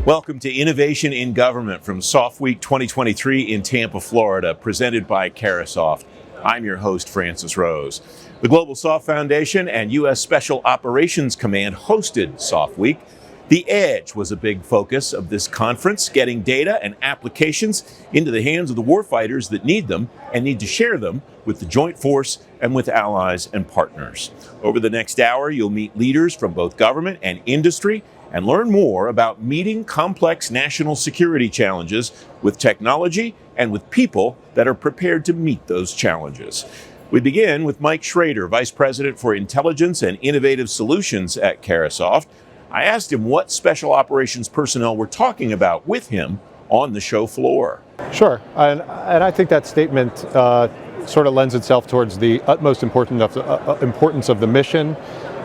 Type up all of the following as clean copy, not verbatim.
Welcome to Innovation in Government from SOF Week 2023 in Tampa, Florida, presented by SOF. I'm your host, Francis Rose. The Global SOF Foundation and U.S. Special Operations Command hosted SOF Week. The Edge was a big focus of this conference, getting data and applications into the hands of the warfighters that need them and need to share them with the joint force and with allies and partners. Over the next hour, you'll meet leaders from both government and industry and learn more about meeting complex national security challenges with technology and with people that are prepared to meet those challenges. We begin with Mike Schrader, Vice President for Intelligence and Innovative Solutions at SOF. I asked him what special operations personnel were talking about with him on the show floor. Sure, and I think that statement sort of lends itself towards the utmost importance of the mission,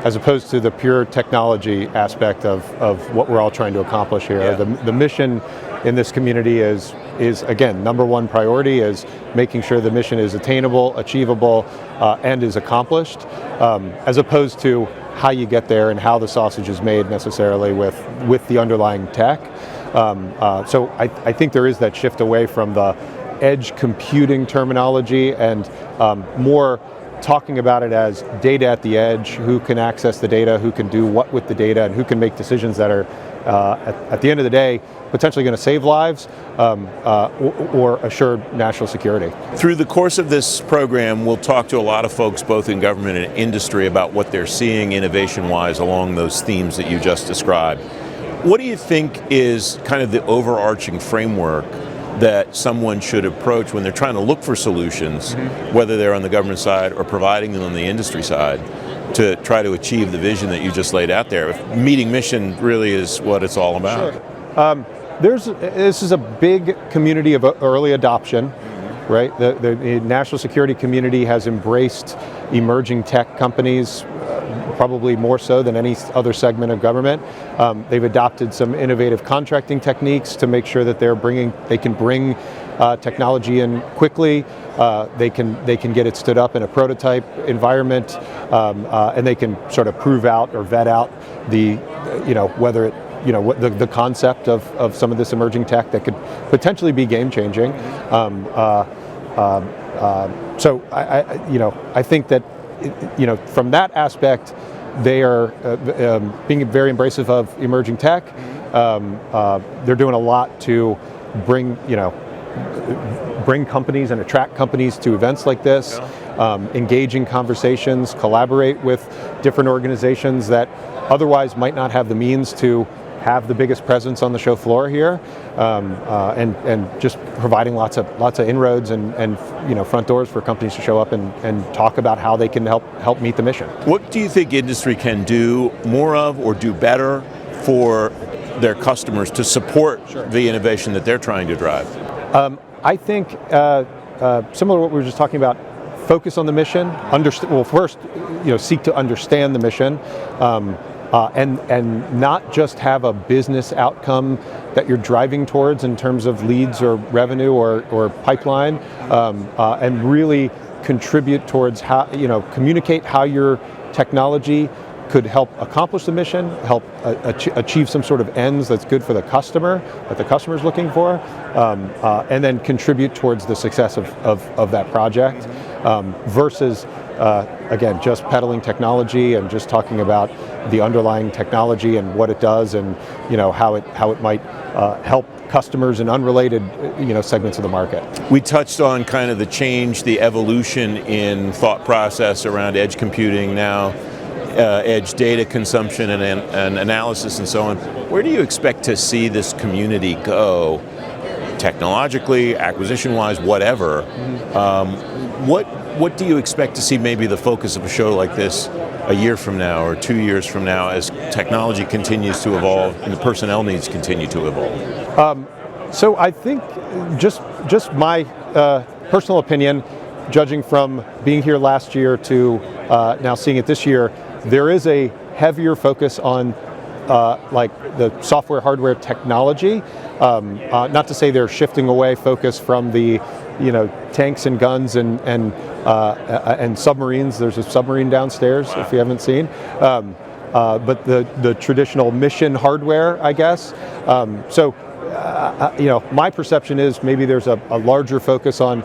as opposed to the pure technology aspect of what we're all trying to accomplish here. Yeah. The mission in this community is again, number one priority is making sure the mission is attainable, achievable, and is accomplished, as opposed to how you get there and how the sausage is made necessarily with the underlying tech. So I think there is that shift away from the edge computing terminology and more talking about it as data at the edge, who can access the data, who can do what with the data, and who can make decisions that are, at the end of the day, potentially going to save lives or assure national security. Through the course of this program, we'll talk to a lot of folks, both in government and industry, about what they're seeing innovation-wise along those themes that you just described. What do you think is kind of the overarching framework that someone should approach when they're trying to look for solutions, whether they're on the government side or providing them on the industry side, to try to achieve the vision that you just laid out there? Meeting mission really is what it's all about. Sure. This is a big community of early adoption, right? The national security community has embraced emerging tech companies, probably more so than any other segment of government. They've adopted some innovative contracting techniques to make sure that they can bring technology in quickly. They can get it stood up in a prototype environment, and they can sort of prove out or vet out the concept of some of this emerging tech that could potentially be game changing. So I think that from that aspect, they are being very embracive of emerging tech. They're doing a lot to bring companies and attract companies to events like this, engage in conversations, collaborate with different organizations that otherwise might not have the means to have the biggest presence on the show floor here, and just providing lots of inroads and front doors for companies to show up and talk about how they can help meet the mission. What do you think industry can do more of or do better for their customers to support the innovation that they're trying to drive? I think similar to what we were just talking about, focus on the mission. First, seek to understand the mission. And not just have a business outcome that you're driving towards in terms of leads or revenue or pipeline, and really contribute towards how, communicate how your technology could help accomplish the mission, help achieve some sort of ends that's good for the customer, that the customer's looking for, and then contribute towards the success of that project, versus again, just peddling technology and just talking about the underlying technology and what it does and how it might help customers in unrelated segments of the market. We touched on kind of the change, the evolution in thought process around edge computing now, edge data consumption and analysis and so on. Where do you expect to see this community go, technologically, acquisition-wise, whatever? What do you expect to see maybe the focus of a show like this a year from now or 2 years from now as technology continues to evolve and the personnel needs continue to evolve? So I think just my personal opinion, judging from being here last year to now seeing it this year, there is a heavier focus on like the software, hardware technology. Not to say they're shifting away focus from the tanks and guns and submarines. There's a submarine downstairs if you haven't seen. but the traditional mission hardware, I guess. My perception is maybe there's a larger focus on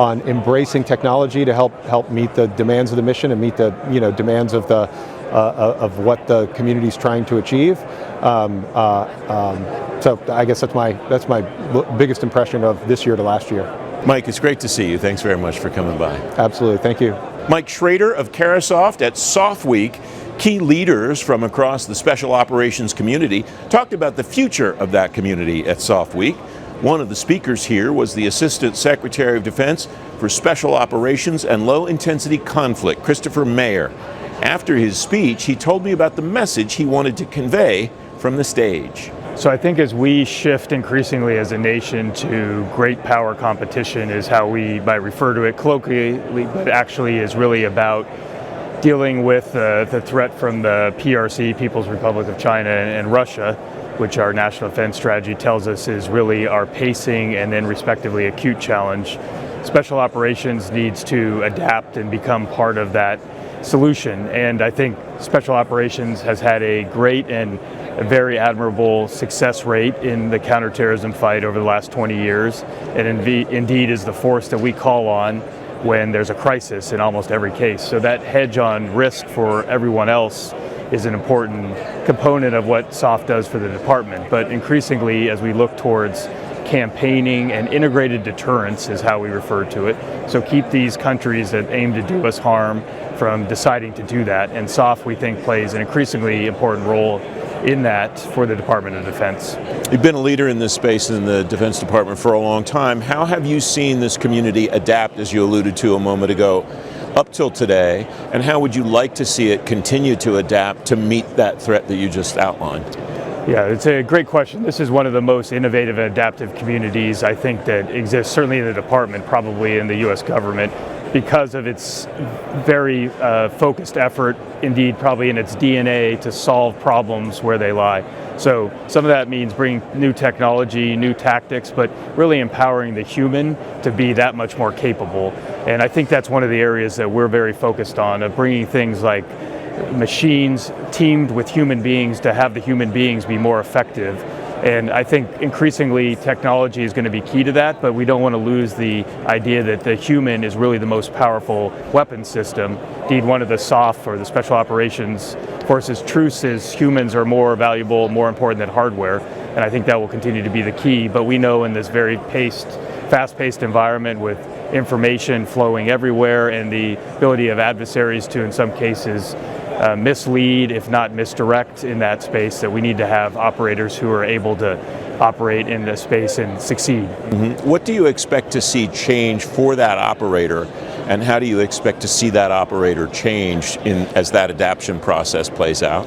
embracing technology to help meet the demands of the mission and meet the demands of the of what the community is trying to achieve. So I guess that's my biggest impression of this year to last year. Mike, it's great to see you. Thanks very much for coming by. Absolutely, thank you. Mike Schrader of Carasoft at SOF Week. Key leaders from across the special operations community talked about the future of that community at SOF Week. One of the speakers here was the Assistant Secretary of Defense for Special Operations and Low Intensity Conflict, Christopher Mayer. After his speech, he told me about the message he wanted to convey from the stage. So I think as we shift increasingly as a nation to great power competition is how we might refer to it colloquially, but actually is really about dealing with the threat from the PRC, People's Republic of China, and Russia, which our national defense strategy tells us is really our pacing and then respectively acute challenge. Special operations needs to adapt and become part of that solution. And I think special operations has had a great and a very admirable success rate in the counterterrorism fight over the last 20 years, and indeed is the force that we call on when there's a crisis in almost every case. So that hedge on risk for everyone else is an important component of what SOF does for the department. But increasingly, as we look towards campaigning and integrated deterrence is how we refer to it. So keep these countries that aim to do us harm from deciding to do that. And SOF, we think, plays an increasingly important role in that for the Department of Defense. You've been a leader in this space in the Defense Department for a long time. How have you seen this community adapt, as you alluded to a moment ago, up till today, and how would you like to see it continue to adapt to meet that threat that you just outlined? Yeah, it's a great question. This is one of the most innovative and adaptive communities I think that exists, certainly in the department, probably in the U.S. government, because of its very focused effort, indeed probably in its DNA, to solve problems where they lie. So some of that means bringing new technology, new tactics, but really empowering the human to be that much more capable. And I think that's one of the areas that we're very focused on, of bringing things like machines teamed with human beings to have the human beings be more effective. And I think increasingly technology is going to be key to that, but we don't want to lose the idea that the human is really the most powerful weapon system. Indeed, one of the SOF, or the Special Operations Forces, truths is humans are more valuable, more important than hardware, and I think that will continue to be the key. But we know in this very fast-paced environment with information flowing everywhere and the ability of adversaries to, in some cases, mislead, if not misdirect in that space, that we need to have operators who are able to operate in this space and succeed. Mm-hmm. What do you expect to see change for that operator, and how do you expect to see that operator change as that adaptation process plays out?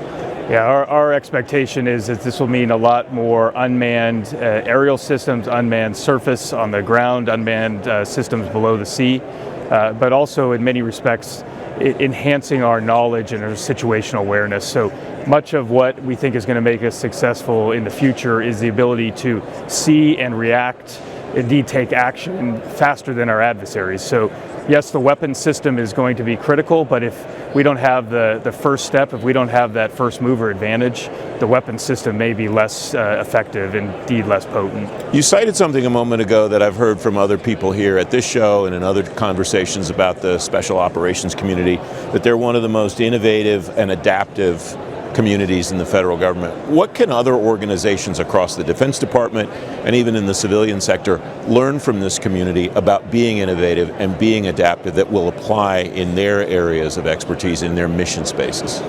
Yeah, our expectation is that this will mean a lot more unmanned aerial systems, unmanned surface on the ground, unmanned systems below the sea, but also in many respects enhancing our knowledge and our situational awareness. So much of what we think is going to make us successful in the future is the ability to see and react, indeed take action faster than our adversaries. So yes, the weapon system is going to be critical, but if we don't have the first step, if we don't have that first mover advantage, the weapon system may be less effective, indeed less potent. You cited something a moment ago that I've heard from other people here at this show and in other conversations about the special operations community, that they're one of the most innovative and adaptive communities in the federal government. What can other organizations across the Defense Department and even in the civilian sector learn from this community about being innovative and being adaptive that will apply in their areas of expertise, in their mission spaces?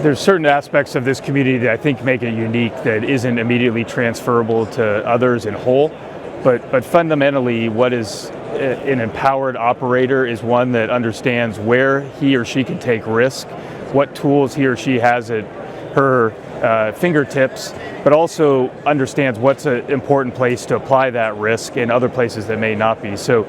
There's certain aspects of this community that I think make it unique that isn't immediately transferable to others in whole, but fundamentally what is an empowered operator is one that understands where he or she can take risk, what tools he or she has at her fingertips, but also understands what's an important place to apply that risk in other places that may not be. So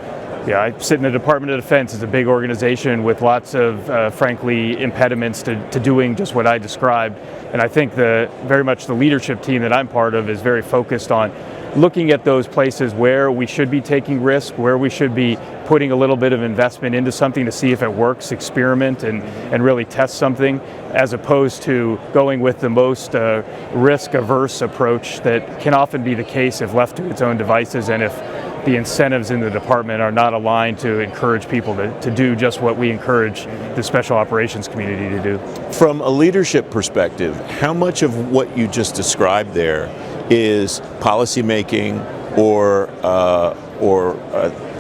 yeah, I sit in the Department of Defense. It's a big organization with lots of, frankly, impediments to doing just what I described. And I think very much the leadership team that I'm part of is very focused on looking at those places where we should be taking risk, where we should be putting a little bit of investment into something to see if it works, experiment and really test something, as opposed to going with the most risk-averse approach that can often be the case if left to its own devices and if the incentives in the department are not aligned to encourage people to do just what we encourage the special operations community to do. From a leadership perspective, how much of what you just described there is policymaking or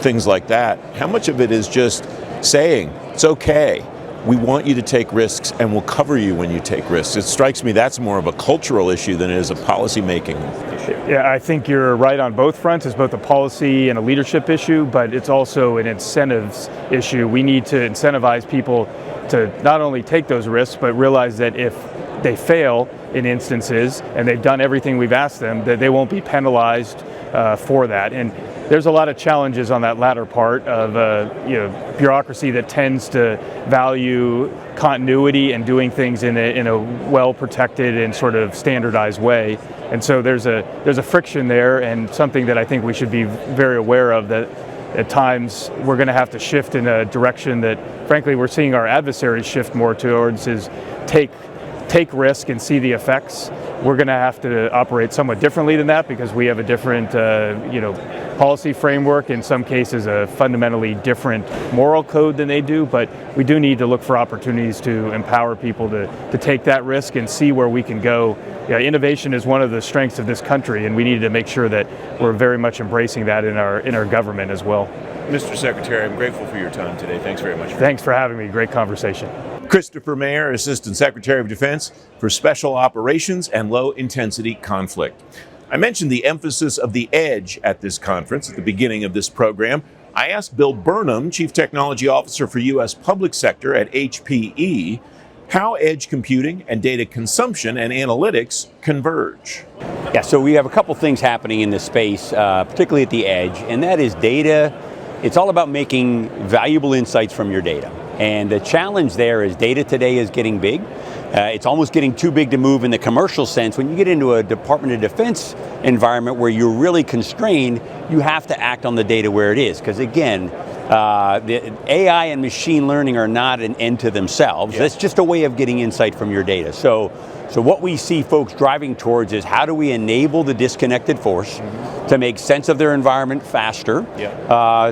things like that? How much of it is just saying, it's okay, we want you to take risks and we'll cover you when you take risks? It strikes me that's more of a cultural issue than it is a policy-making issue. Yeah, I think you're right on both fronts. It's both a policy and a leadership issue, but it's also an incentives issue. We need to incentivize people to not only take those risks, but realize that if they fail in instances and they've done everything we've asked them, that they won't be penalized for that. And there's a lot of challenges on that latter part of bureaucracy that tends to value continuity and doing things in a well-protected and sort of standardized way. And so there's a friction there, and something that I think we should be very aware of, that at times we're going to have to shift in a direction that, frankly, we're seeing our adversaries shift more towards, is take risk and see the effects. We're going to have to operate somewhat differently than that because we have a different policy framework, in some cases a fundamentally different moral code than they do, but we do need to look for opportunities to empower people to take that risk and see where we can go. Innovation is one of the strengths of this country, and we need to make sure that we're very much embracing that in our government as well. Mr. Secretary, I'm grateful for your time today. Thanks very much. Thanks for having me. Great conversation. Christopher Mayer, Assistant Secretary of Defense for Special Operations and Low Intensity Conflict. I mentioned the emphasis of the edge at this conference at the beginning of this program. I asked Bill Burnham, Chief Technology Officer for U.S. Public Sector at HPE, how edge computing and data consumption and analytics converge. Yeah, so we have a couple things happening in this space, particularly at the edge, and that is data. It's all about making valuable insights from your data. And the challenge there is data today is getting big. It's almost getting too big to move in the commercial sense. When you get into a Department of Defense environment where you're really constrained, you have to act on the data where it is. Because again, the AI and machine learning are not an end to themselves. Yeah. That's just a way of getting insight from your data. So what we see folks driving towards is, how do we enable the disconnected force to make sense of their environment faster,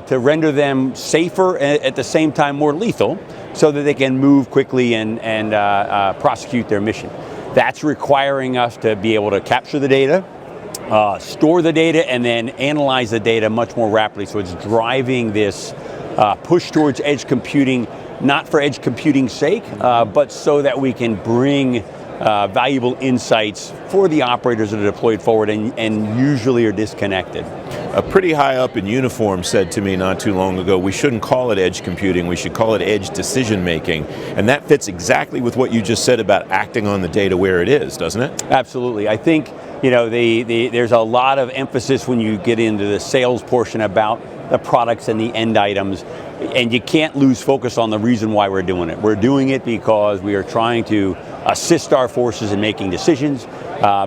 to render them safer, at the same time more lethal, so that they can move quickly and prosecute their mission. That's requiring us to be able to capture the data, store the data, and then analyze the data much more rapidly. So it's driving this push towards edge computing, not for edge computing's sake, but so that we can bring valuable insights for the operators that are deployed forward and usually are disconnected. A pretty high up in uniform said to me not too long ago, we shouldn't call it edge computing, we should call it edge decision making. And that fits exactly with what you just said about acting on the data where it is, doesn't it? Absolutely. I think there's a lot of emphasis when you get into the sales portion about the products and the end items, and you can't lose focus on the reason why we're doing it. We're doing it because we are trying to assist our forces in making decisions,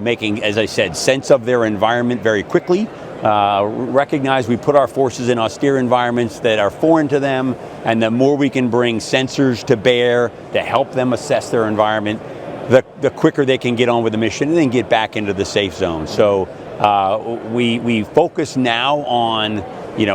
making, as I said, sense of their environment very quickly. Recognize we put our forces in austere environments that are foreign to them, and the more we can bring sensors to bear to help them assess their environment, the quicker they can get on with the mission and then get back into the safe zone. So we focus now on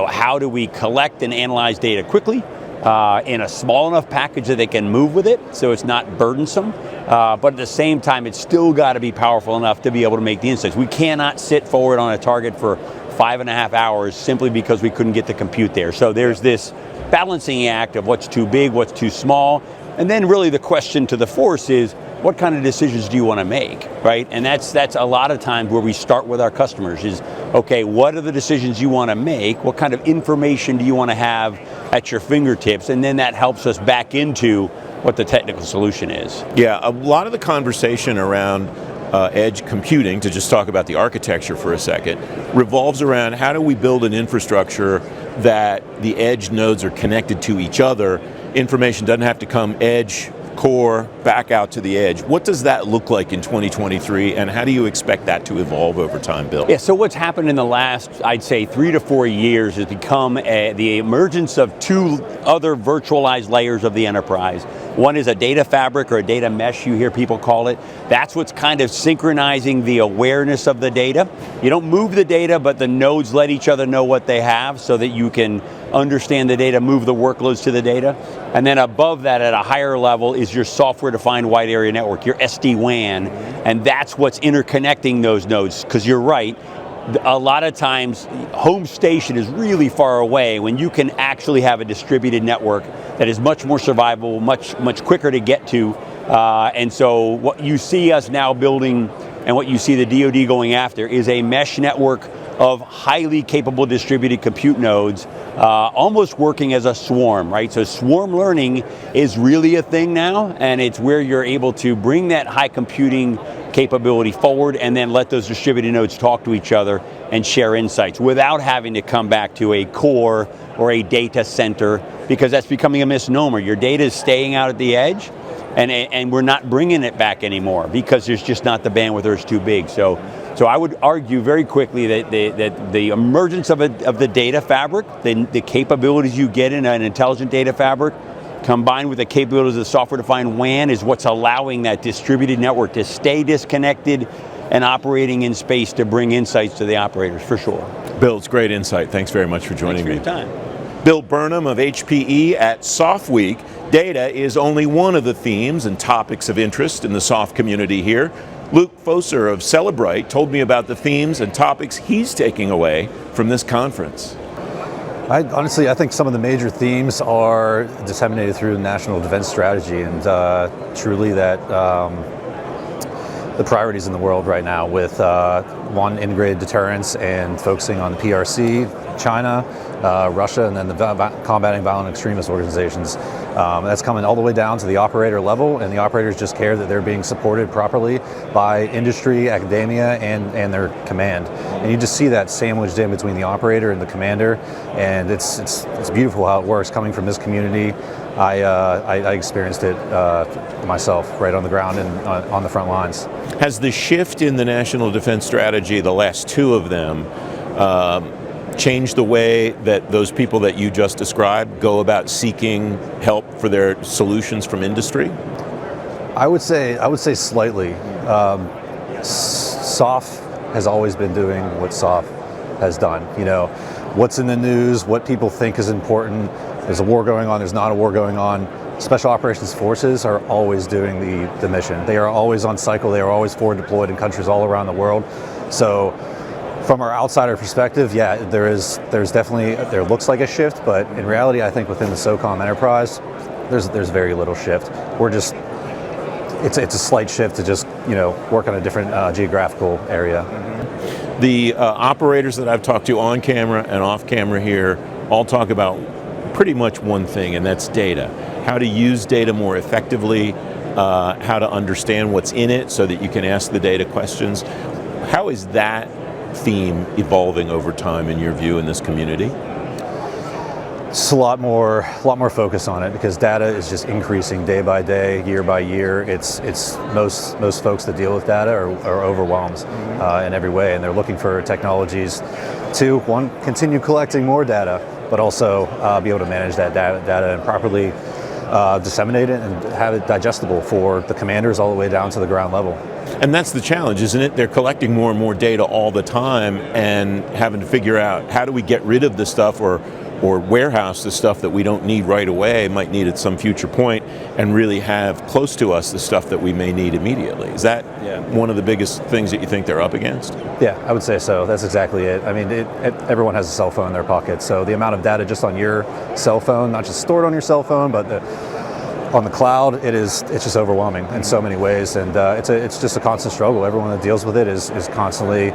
how do we collect and analyze data quickly in a small enough package that they can move with it, so it's not burdensome. But at the same time, it's still got to be powerful enough to be able to make the insights. We cannot sit forward on a target for 5.5 hours simply because we couldn't get the compute there. So there's this balancing act of what's too big, what's too small, and then really the question to the force is, what kind of decisions do you want to make, right? And that's a lot of times where we start with our customers is, okay, what are the decisions you want to make? What kind of information do you want to have at your fingertips? And then that helps us back into what the technical solution is. Yeah, a lot of the conversation around edge computing, to just talk about the architecture for a second, revolves around how do we build an infrastructure that the edge nodes are connected to each other. Information doesn't have to come edge core, back out to the edge. What does that look like in 2023, and how do you expect that to evolve over time, Bill? Yeah, so what's happened in the last, I'd say, 3 to 4 years has become the emergence of two other virtualized layers of the enterprise. One is a data fabric or a data mesh, you hear people call it. That's what's kind of synchronizing the awareness of the data. You don't move the data, but the nodes let each other know what they have so that you can understand the data, move the workloads to the data. And then above that, at a higher level, is your software-defined wide area network, your SD-WAN, and that's what's interconnecting those nodes, because you're right, a lot of times home station is really far away when you can actually have a distributed network that is much more survivable, much quicker to get to. And so what you see us now building and what you see the DoD going after is a mesh network of highly capable distributed compute nodes, almost working as a swarm, right? So swarm learning is really a thing now, and it's where you're able to bring that high computing capability forward and then let those distributed nodes talk to each other and share insights without having to come back to a core or a data center, because that's becoming a misnomer. Your data is staying out at the edge, and we're not bringing it back anymore because there's just not the bandwidth or it's too big. So I would argue very quickly that the emergence of the data fabric, the capabilities you get in an intelligent data fabric, combined with the capabilities of the software-defined WAN, is what's allowing that distributed network to stay disconnected and operating in space to bring insights to the operators, for sure. Bill, it's great insight. Thanks very much for joining me. Thanks for your time. Bill Burnham of HPE at SOF Week. Data is only one of the themes and topics of interest in the SOF community here. Luke Foser of Celebrite told me about the themes and topics he's taking away from this conference. Honestly, I think some of the major themes are disseminated through the National Defense Strategy, and truly that the priorities in the world right now with one, integrated deterrence and focusing on the PRC, China, Russia, and then the combating violent extremist organizations. That's coming all the way down to the operator level, and the operators just care that they're being supported properly by industry, academia, and their command. And you just see that sandwiched in between the operator and the commander, and it's beautiful how it works coming from this community. I experienced it myself right on the ground and on the front lines. Has the shift in the National Defense Strategy, the last two of them, changed the way that those people that you just described go about seeking help for their solutions from industry? I would say slightly. SOF has always been doing what SOF has done. You know, what's in the news, what people think is important. There's a war going on, there's not a war going on. Special Operations Forces are always doing the mission. They are always on cycle, they are always forward deployed in countries all around the world. So from our outsider perspective, yeah, there's definitely, there looks like a shift, but in reality, I think within the SOCOM enterprise, there's very little shift. We're just, it's a slight shift to just, work on a different geographical area. The operators that I've talked to on camera and off camera here all talk about pretty much one thing, and that's data. How to use data more effectively, how to understand what's in it so that you can ask the data questions. How is that theme evolving over time in your view in this community? It's a lot more focus on it because data is just increasing day by day, year by year. It's most folks that deal with data are overwhelmed in every way, and they're looking for technologies to, one, continue collecting more data, but also be able to manage that data and properly disseminate it and have it digestible for the commanders all the way down to the ground level. And that's the challenge, isn't it? They're collecting more and more data all the time and having to figure out how do we get rid of the stuff or warehouse the stuff that we don't need right away, might need at some future point, and really have close to us the stuff that we may need immediately. Is that one of the biggest things that you think they're up against? Yeah, I would say so. That's exactly it. I mean, everyone has a cell phone in their pocket, so the amount of data just on your cell phone, not just stored on your cell phone, but on the cloud, it's just overwhelming in so many ways, and it's just a constant struggle. Everyone that deals with it is constantly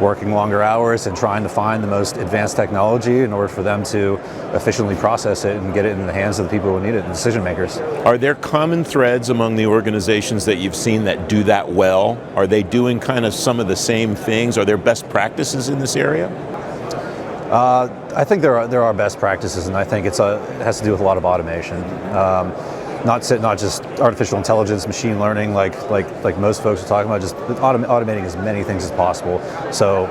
working longer hours and trying to find the most advanced technology in order for them to efficiently process it and get it in the hands of the people who need it, the decision makers. Are there common threads among the organizations that you've seen that do that well? Are they doing kind of some of the same things? Are there best practices in this area? I think there are best practices, and I think it has to do with a lot of automation. not just artificial intelligence, machine learning, like most folks are talking about, just automating as many things as possible. So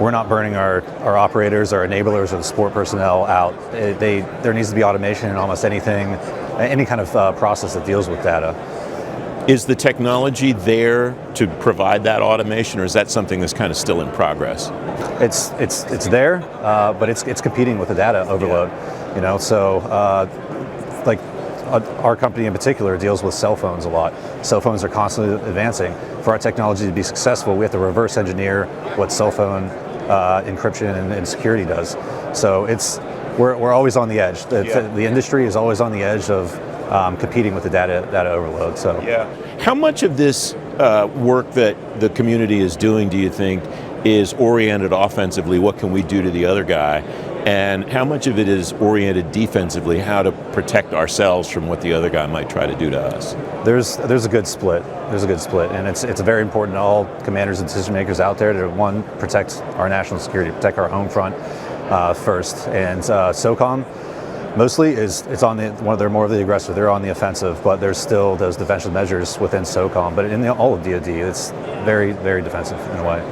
we're not burning our operators, our enablers, or the support personnel out. There needs to be automation in almost anything, any kind of process that deals with data. Is the technology there to provide that automation, or is that something that's kind of still in progress? It's there, but it's competing with the data overload. You know, so like our company in particular deals with cell phones a lot. Cell phones are constantly advancing. For our technology to be successful, we have to reverse engineer what cell phone encryption and security does. So we're always on the edge. The industry is always on the edge of competing with the data overload. So how much of this work that the community is doing, do you think, is oriented offensively? What can we do to the other guy? And how much of it is oriented defensively, how to protect ourselves from what the other guy might try to do to us? There's a good split. And it's very important to all commanders and decision makers out there to, one, protect our national security, protect our home front first. And SOCOM mostly it's on they're more of the aggressor. They're on the offensive, but there's still those defensive measures within SOCOM. But in all of DoD, it's very, very defensive in a way.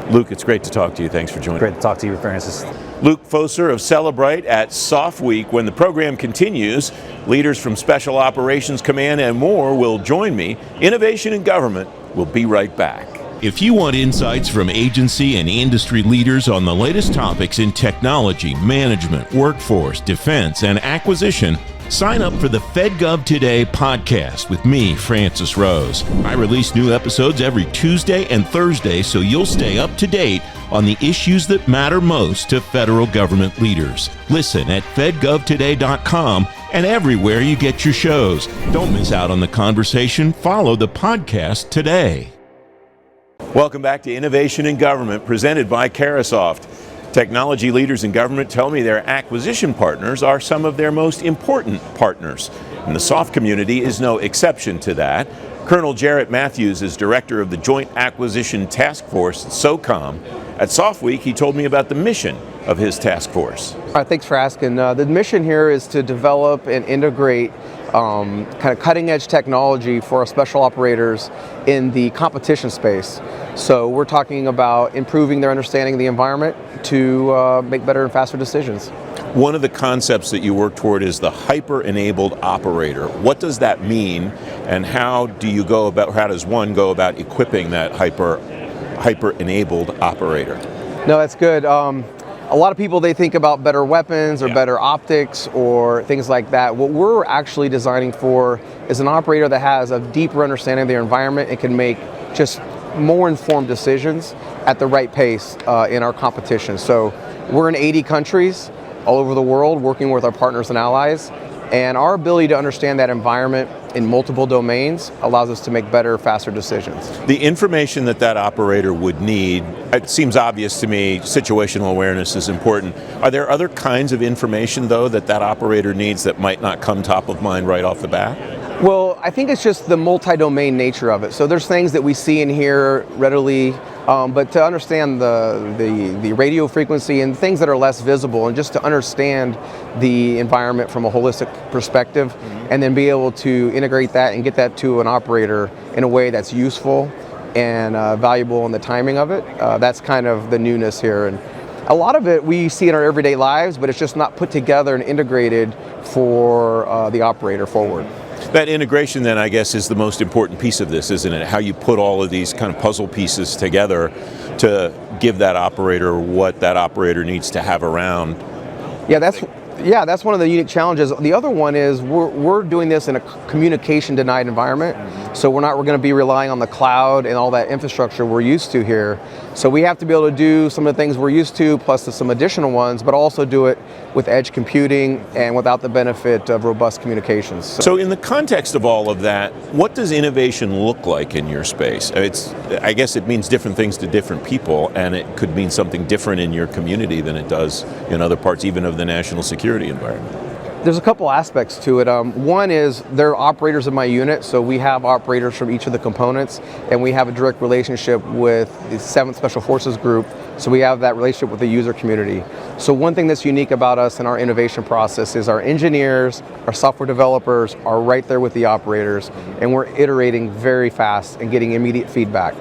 Luke, it's great to talk to you. Thanks for joining. Great to talk to you, Francis. Luke Foser of Celebrite at SOF Week. When the program continues, leaders from Special Operations Command and more will join me. Innovation in Government will be right back. If you want insights from agency and industry leaders on the latest topics in technology, management, workforce, defense, and acquisition, sign up for the FedGov Today podcast with me, Francis Rose. I release new episodes every Tuesday and Thursday, so you'll stay up to date on the issues that matter most to federal government leaders. Listen at fedgovtoday.com and everywhere you get your shows. Don't miss out on the conversation. Follow the podcast today. Welcome back to Innovation in Government, presented by Carahsoft. Technology leaders in government tell me their acquisition partners are some of their most important partners, and the SOF community is no exception to that. Colonel Jarrett Matthews is director of the Joint Acquisition Task Force at SOCOM. At SOF Week, he told me about the mission of his task force. Thanks for asking. The mission here is to develop and integrate kind of cutting-edge technology for our special operators in the competition space. So we're talking about improving their understanding of the environment to make better and faster decisions. One of the concepts that you work toward is the hyper-enabled operator. What does that mean, and how does one go about equipping that hyper-enabled operator? No, that's good. A lot of people, they think about better weapons or better optics or things like that. What we're actually designing for is an operator that has a deeper understanding of their environment and can make just more informed decisions at the right pace in our competition. So we're in 80 countries all over the world working with our partners and allies, and our ability to understand that environment in multiple domains allows us to make better, faster decisions. The information that operator would need, it seems obvious to me, situational awareness is important. Are there other kinds of information, though, that operator needs that might not come top of mind right off the bat? Well, I think it's just the multi-domain nature of it. So there's things that we see and hear readily, but to understand the radio frequency and things that are less visible, and just to understand the environment from a holistic perspective, and then be able to integrate that and get that to an operator in a way that's useful and valuable in the timing of it, that's kind of the newness here. And a lot of it we see in our everyday lives, but it's just not put together and integrated for the operator forward. That integration then, I guess, is the most important piece of this, isn't it? How you put all of these kind of puzzle pieces together to give that operator what that operator needs to have around. Yeah, that's one of the unique challenges. The other one is we're doing this in a communication denied environment. So we're going to be relying on the cloud and all that infrastructure we're used to here. So we have to be able to do some of the things we're used to, plus some additional ones, but also do it with edge computing and without the benefit of robust communications. So in the context of all of that, what does innovation look like in your space? I guess it means different things to different people, and it could mean something different in your community than it does in other parts, even of the national security environment. There's a couple aspects to it. One is they're operators of my unit, so we have operators from each of the components, and we have a direct relationship with the 7th Special Forces Group, so we have that relationship with the user community. So one thing that's unique about us in our innovation process is our engineers, our software developers are right there with the operators, and we're iterating very fast and getting immediate feedback.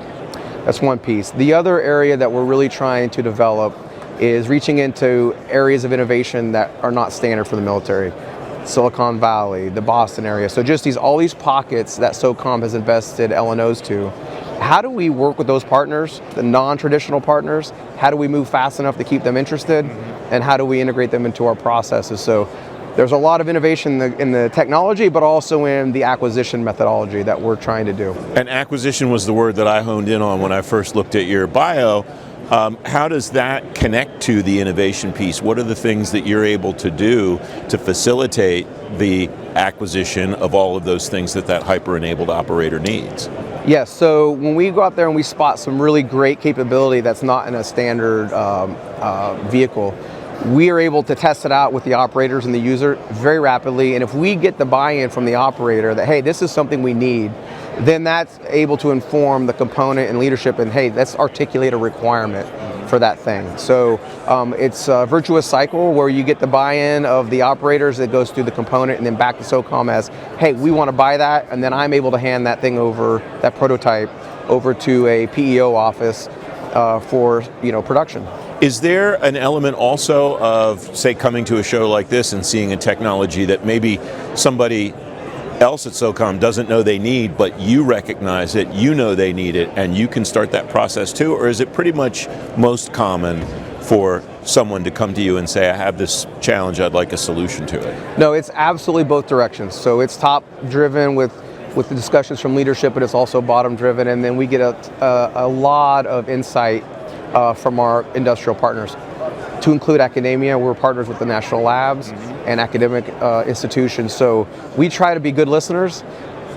That's one piece. The other area that we're really trying to develop is reaching into areas of innovation that are not standard for the military. Silicon Valley, the Boston area. So just all these pockets that SOCOM has invested L&Os to. How do we work with those partners, the non-traditional partners? How do we move fast enough to keep them interested? And how do we integrate them into our processes? So there's a lot of innovation in the technology, but also in the acquisition methodology that we're trying to do. And acquisition was the word that I honed in on when I first looked at your bio. How does that connect to the innovation piece? What are the things that you're able to do to facilitate the acquisition of all of those things that hyper-enabled operator needs? Yes, so when we go out there and we spot some really great capability that's not in a standard vehicle, we are able to test it out with the operators and the user very rapidly, and if we get the buy-in from the operator that, hey, this is something we need, then that's able to inform the component and leadership, and hey, let's articulate a requirement for that thing. So it's a virtuous cycle where you get the buy-in of the operators that goes through the component and then back to SOCOM as, hey, we want to buy that, and then I'm able to hand that thing over, that prototype, over to a PEO office for production. Is there an element also of, say, coming to a show like this and seeing a technology that maybe somebody else at SOCOM doesn't know they need, but you recognize it, you know they need it, and you can start that process too? Or is it pretty much most common for someone to come to you and say, I have this challenge, I'd like a solution to it? No, it's absolutely both directions. So it's top driven with the discussions from leadership, but it's also bottom driven, and then we get a lot of insight from our industrial partners. To include academia, we're partners with the national labs and academic institutions, so we try to be good listeners.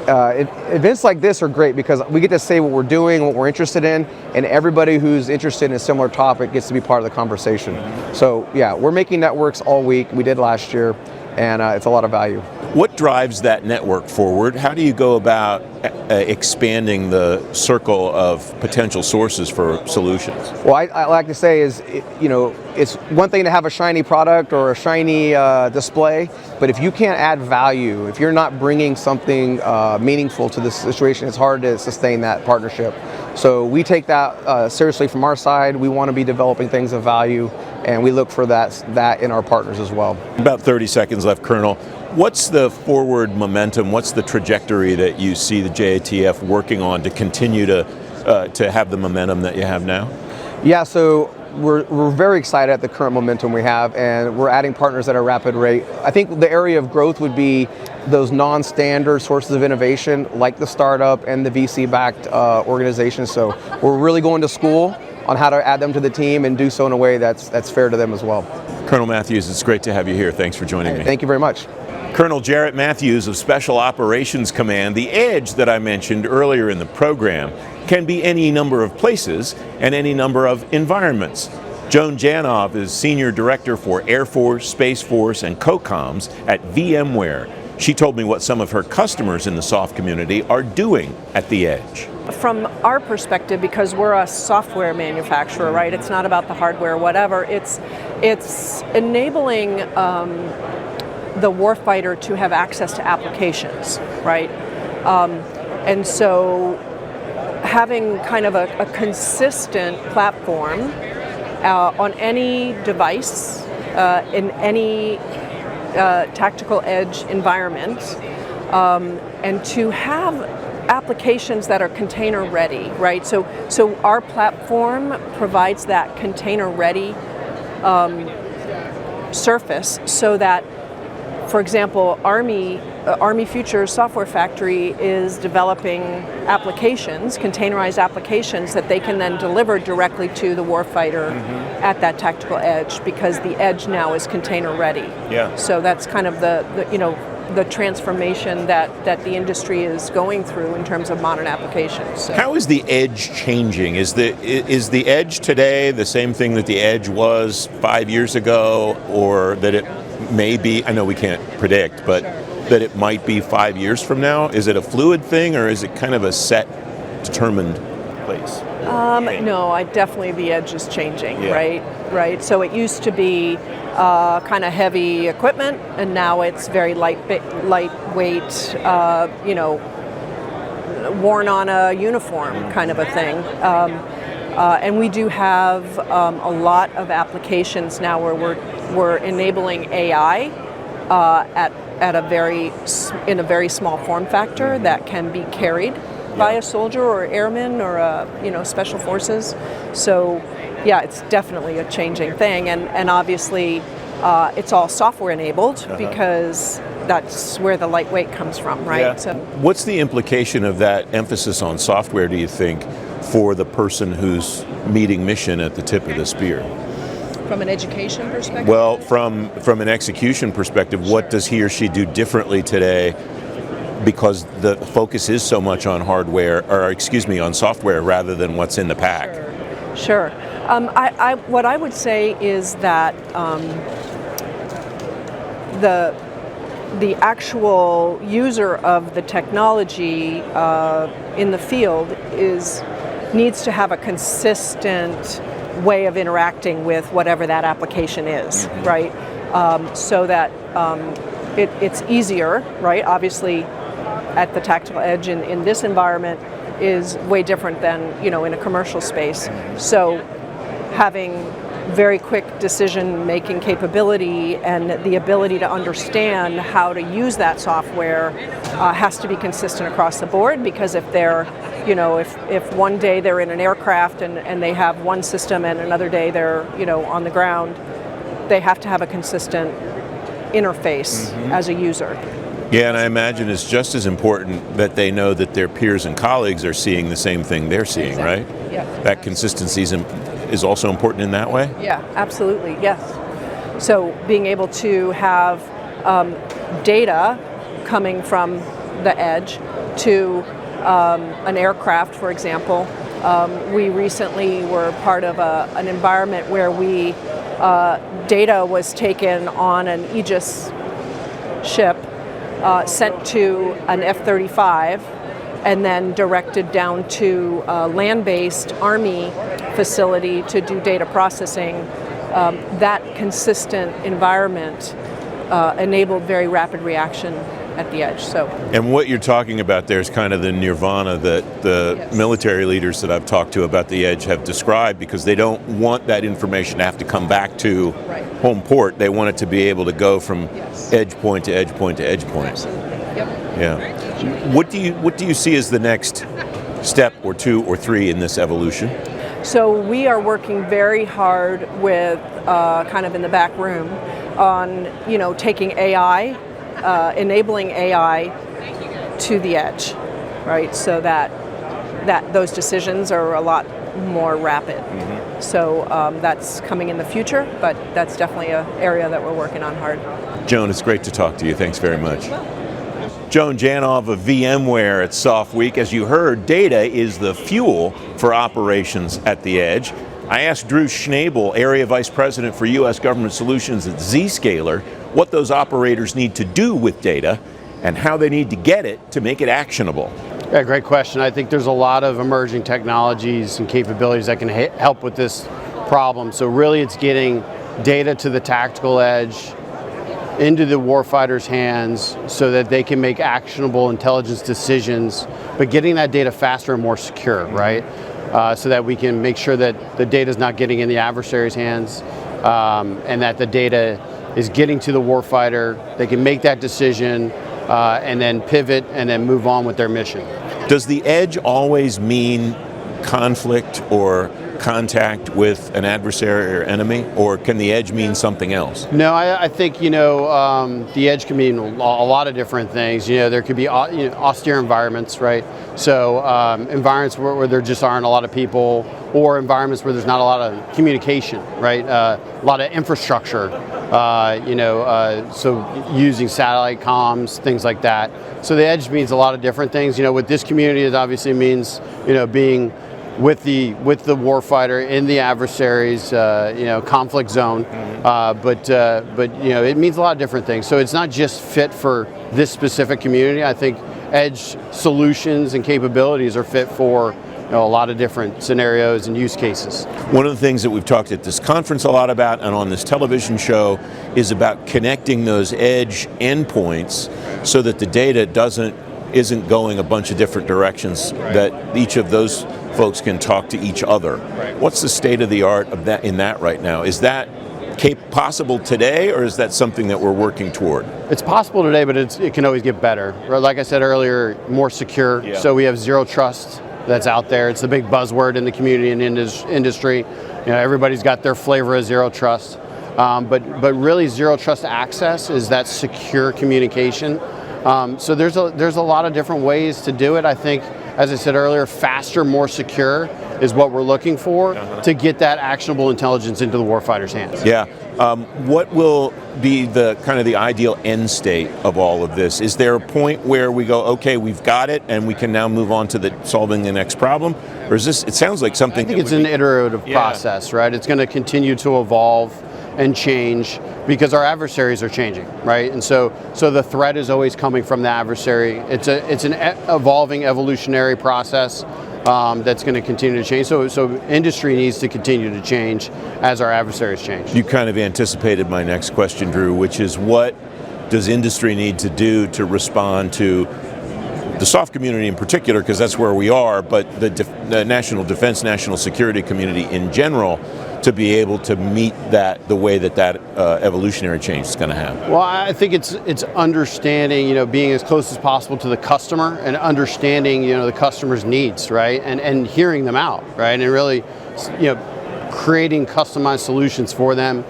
Events like this are great because we get to say what we're doing, what we're interested in, and everybody who's interested in a similar topic gets to be part of the conversation. So yeah, we're making networks all week. We did last year, and it's a lot of value. What drives that network forward? How do you go about expanding the circle of potential sources for solutions? Well, I like to say is, it's one thing to have a shiny product or a shiny display, but if you can't add value, if you're not bringing something meaningful to the situation, it's hard to sustain that partnership. So we take that seriously from our side. We want to be developing things of value, and we look for that in our partners as well. About 30 seconds left, Colonel. What's the forward momentum? What's the trajectory that you see the JATF working on to continue to have the momentum that you have now? Yeah, so we're very excited at the current momentum we have, and we're adding partners at a rapid rate. I think the area of growth would be those non-standard sources of innovation, like the startup and the VC-backed organizations. So we're really going to school on how to add them to the team and do so in a way that's fair to them as well. Colonel Matthews, it's great to have you here. Thanks for joining me. Thank you very much. Colonel Jarrett Matthews of Special Operations Command. The edge that I mentioned earlier in the program can be any number of places and any number of environments. Joan Janov is Senior Director for Air Force, Space Force, and COCOMs at VMware. She told me what some of her customers in the SOF community are doing at the edge. From our perspective, because we're a software manufacturer, right? It's not about the hardware, whatever. It's enabling the warfighter to have access to applications, right? And so having kind of a consistent platform on any device, in any tactical edge environment, and to have applications that are container ready, right? So our platform provides that container ready surface so that, for example, Army Future Software Factory is developing applications, containerized applications that they can then deliver directly to the warfighter at that tactical edge, because the edge now is container ready. Yeah. So that's kind of the transformation that the industry is going through in terms of modern applications. So. How is the edge changing? Is the edge today the same thing that the edge was 5 years ago, or that it may be, I know we can't predict, but that it might be 5 years from now? Is it a fluid thing, or is it kind of a set, determined place? No, definitely the edge is changing, right? So it used to be kind of heavy equipment, and now it's very lightweight, worn on a uniform kind of a thing. And we do have a lot of applications now where we're enabling AI in a very small form factor that can be carried by a soldier or airman or special forces. So yeah, it's definitely a changing thing, and obviously it's all software enabled because that's where the lightweight comes from, right? Yeah. So what's the implication of that emphasis on software, do you think, for the person who's meeting mission at the tip of the spear? from an education perspective? Well, from an execution perspective, what does he or she do differently today? Because the focus is so much on on software rather than what's in the pack. Sure. What I would say is that the actual user of the technology in the field needs to have a consistent way of interacting with whatever that application is, right? So that it's easier, right? Obviously, at the tactical edge in this environment is way different than in a commercial space. So having very quick decision-making capability and the ability to understand how to use that software has to be consistent across the board, because if they're, if one day they're in an aircraft and they have one system and another day they're, on the ground, they have to have a consistent interface as a user. Yeah, and I imagine it's just as important that they know that their peers and colleagues are seeing the same thing they're seeing, right? Yeah. That consistency is also important in that way? Yeah, absolutely, yes. So being able to have data coming from the edge to an aircraft, for example. We recently were part of an environment where data was taken on an Aegis ship, sent to an F-35, and then directed down to a land-based Army facility to do data processing. That consistent environment enabled very rapid reaction at the edge. And what you're talking about there is kind of the nirvana that the military leaders that I've talked to about the edge have described, because they don't want that information to have to come back to home port. They want it to be able to go from edge point to edge point to edge point. Absolutely. Yep. Yeah. What do you see as the next step or two or three in this evolution? So we are working very hard with kind of in the back room on taking AI, enabling AI to the edge, right? So that those decisions are a lot more rapid. So that's coming in the future, but that's definitely an area that we're working on hard. Joan, it's great to talk to you. Thanks very much. Joan Janov of VMware at SOF Week. As you heard, data is the fuel for operations at the edge. I asked Drew Schnabel, Area Vice President for U.S. Government Solutions at Zscaler, what those operators need to do with data and how they need to get it to make it actionable. Yeah, great question. I think there's a lot of emerging technologies and capabilities that can help with this problem. So really it's getting data to the tactical edge, into the warfighter's hands so that they can make actionable intelligence decisions, but getting that data faster and more secure, right? So that we can make sure that the data is not getting in the adversary's hands, and that the data is getting to the warfighter. They can make that decision and then pivot and then move on with their mission. Does the edge always mean conflict or contact with an adversary or enemy, or can the edge mean something else? No, I think the edge can mean a lot of different things. There could be austere environments, right? So environments where there just aren't a lot of people, or environments where there's not a lot of communication, right? A lot of infrastructure, so using satellite comms, things like that. So the edge means a lot of different things. With this community, it obviously means being with the warfighter in the adversary's conflict zone, but it means a lot of different things. So it's not just fit for this specific community. I think edge solutions and capabilities are fit for a lot of different scenarios and use cases. One of the things that we've talked at this conference a lot about and on this television show is about connecting those edge endpoints so that the data isn't going a bunch of different directions, that each of those folks can talk to each other. What's the state of the art of that in that right now? Is that possible today, or is that something that we're working toward? It's possible today, but it can always get better. Like I said earlier, more secure. Yeah. So we have zero trust that's out there. It's the big buzzword in the community and industry. Everybody's got their flavor of zero trust, but really zero trust access is that secure communication. So there's a lot of different ways to do it. I think, as I said earlier, faster, more secure is what we're looking for to get that actionable intelligence into the warfighter's hands. Yeah. What will be the kind of the ideal end state of all of this? Is there a point where we go, okay, we've got it, and we can now move on to solving the next problem? Or is this? It sounds like something. I think it's an iterative process, right? It's going to continue to evolve and change because our adversaries are changing, right? And so the threat is always coming from the adversary. It's an evolving evolutionary process that's going to continue to change. So industry needs to continue to change as our adversaries change. You kind of anticipated my next question, Drew, which is what does industry need to do to respond to the SOF community in particular, because that's where we are, but the national defense, national security community in general, to be able to meet the way that evolutionary change is going to happen? Well, I think it's understanding, being as close as possible to the customer and understanding, the customer's needs, right? And hearing them out, right? And really, creating customized solutions for them,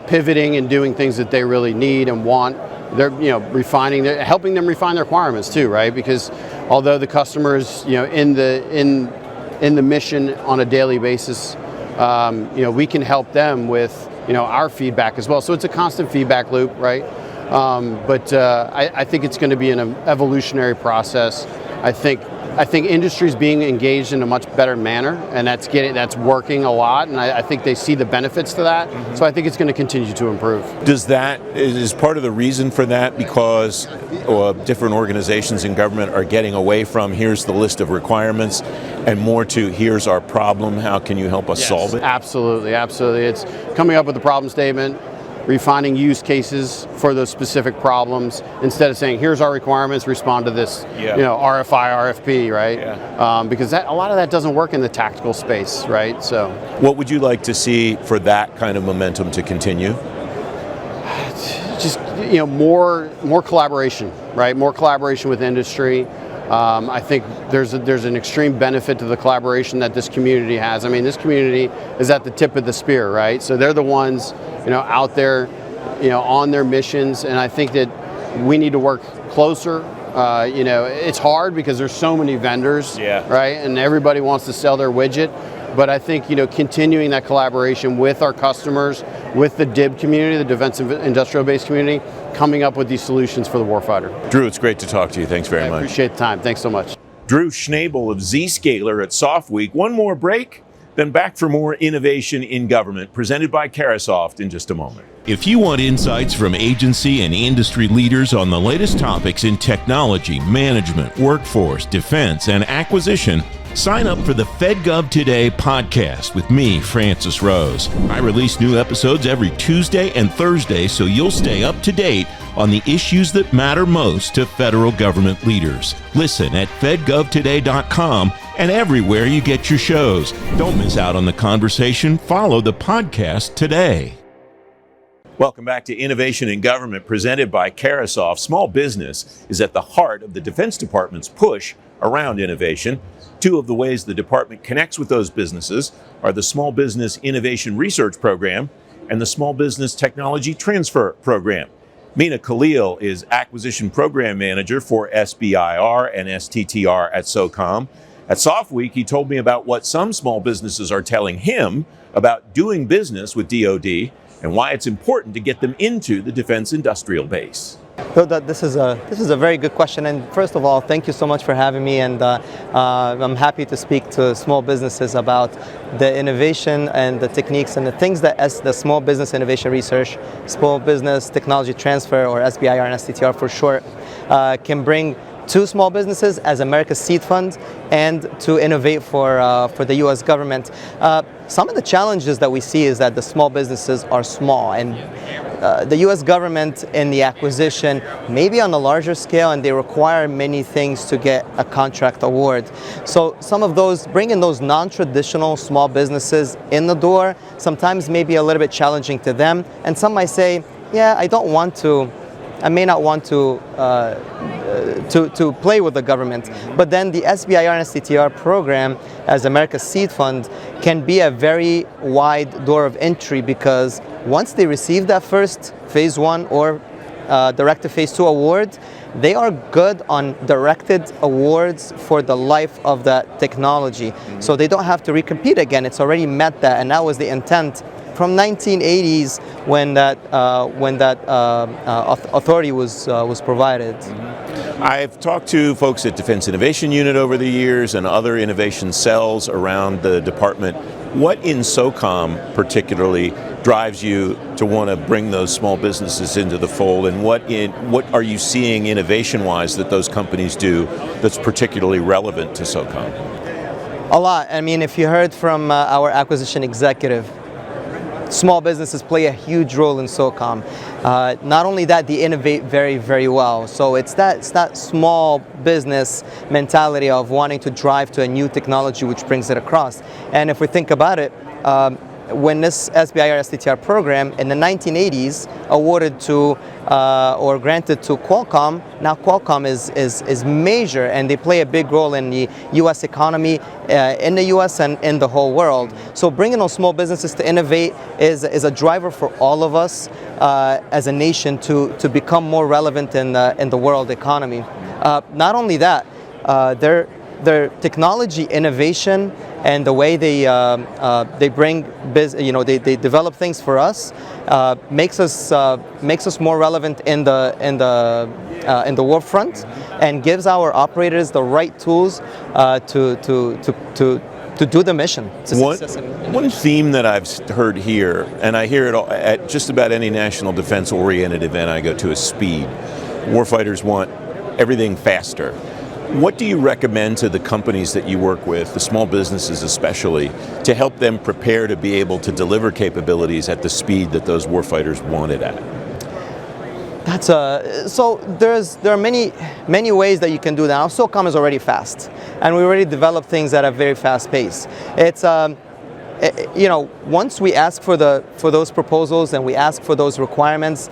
pivoting and doing things that they really need and want. They're, helping them refine their requirements too, right? Because although the customer is, in the mission on a daily basis, we can help them with, our feedback as well. So it's a constant feedback loop, right? But I think it's going to be an evolutionary process. I think industry's being engaged in a much better manner, and that's working a lot, and I think they see the benefits to that. Mm-hmm. So I think it's going to continue to improve. Is part of the reason for that because different organizations in government are getting away from here's the list of requirements and more to here's our problem, how can you help us solve it? Absolutely. It's coming up with a problem statement, refining use cases for those specific problems instead of saying here's our requirements, respond to this RFI, RFP, right? Yeah. Because a lot of that doesn't work in the tactical space, right? So what would you like to see for that kind of momentum to continue? Just more collaboration, right? More collaboration with industry. I think there's an extreme benefit to the collaboration that this community has. I mean, this community is at the tip of the spear, right? So they're the ones, out there, on their missions, and I think that we need to work closer. It's hard because there's so many vendors, right? And everybody wants to sell their widget. But I think, continuing that collaboration with our customers, with the DIB community, the defense industrial base community, coming up with these solutions for the warfighter. Drew, it's great to talk to you. Thanks very much. I appreciate the time. Thanks so much. Drew Schnabel of Zscaler at SOF Week. One more break, then back for more innovation in government, presented by Carasoft in just a moment. If you want insights from agency and industry leaders on the latest topics in technology, management, workforce, defense, and acquisition, sign up for the FedGov Today podcast with me, Francis Rose. I release new episodes every Tuesday and Thursday, so you'll stay up to date on the issues that matter most to federal government leaders. Listen at fedgovtoday.com and everywhere you get your shows. Don't miss out on the conversation. Follow the podcast today. Welcome back to Innovation in Government, presented by Carasoft. Small business is at the heart of the Defense Department's push around innovation. Two of the ways the department connects with those businesses are the Small Business Innovation Research Program and the Small Business Technology Transfer Program. Mina Khalil is Acquisition Program Manager for SBIR and STTR at SOCOM. At SOF Week, he told me about what some small businesses are telling him about doing business with DoD and why it's important to get them into the defense industrial base. So this is a very good question, and first of all, thank you so much for having me. And I'm happy to speak to small businesses about the innovation and the techniques and the things that the Small Business Innovation Research, Small Business Technology Transfer, or SBIR and STTR for short, can bring to small businesses as America's seed fund and to innovate for the U.S. government. Some of the challenges that we see is that the small businesses are small, and the U.S. government in the acquisition may be on a larger scale, and they require many things to get a contract award. So some of those, bringing those non-traditional small businesses in the door sometimes may be a little bit challenging to them, and some might say, yeah, I may not want to play with the government. But then the SBIR and STTR program, as America's seed fund, can be a very wide door of entry, because once they receive that first phase 1 or directed phase 2 award, they are good on directed awards for the life of that technology. So they don't have to recompete again. It's already met that, and that was the intent from 1980s when that authority was provided. I've talked to folks at Defense Innovation Unit over the years and other innovation cells around the department. What in SOCOM particularly drives you to want to bring those small businesses into the fold, and what are you seeing innovation-wise that those companies do that's particularly relevant to SOCOM? A lot. I mean, if you heard from our acquisition executive, small businesses play a huge role in SOCOM. Not only that, they innovate very, very well. So it's that small business mentality of wanting to drive to a new technology which brings it across. And if we think about it, when this SBIR STTR program in the 1980s awarded to or granted to Qualcomm, now Qualcomm is major, and they play a big role in the U.S. economy, in the U.S. and in the whole world. So bringing those small businesses to innovate is a driver for all of us as a nation to become more relevant in the world economy. Not only that, their technology innovation and the way they bring they develop things for us makes us more relevant in the war front, and gives our operators the right tools to do the mission. One theme that I've heard here, and I hear it at just about any national defense-oriented event I go to, is speed. Warfighters want everything faster. What do you recommend to the companies that you work with, the small businesses especially, to help them prepare to be able to deliver capabilities at the speed that those warfighters want it at? So there are many ways that you can do that. Now, SOCOM is already fast, and we already develop things at a very fast pace. It's once we ask for those proposals and we ask for those requirements,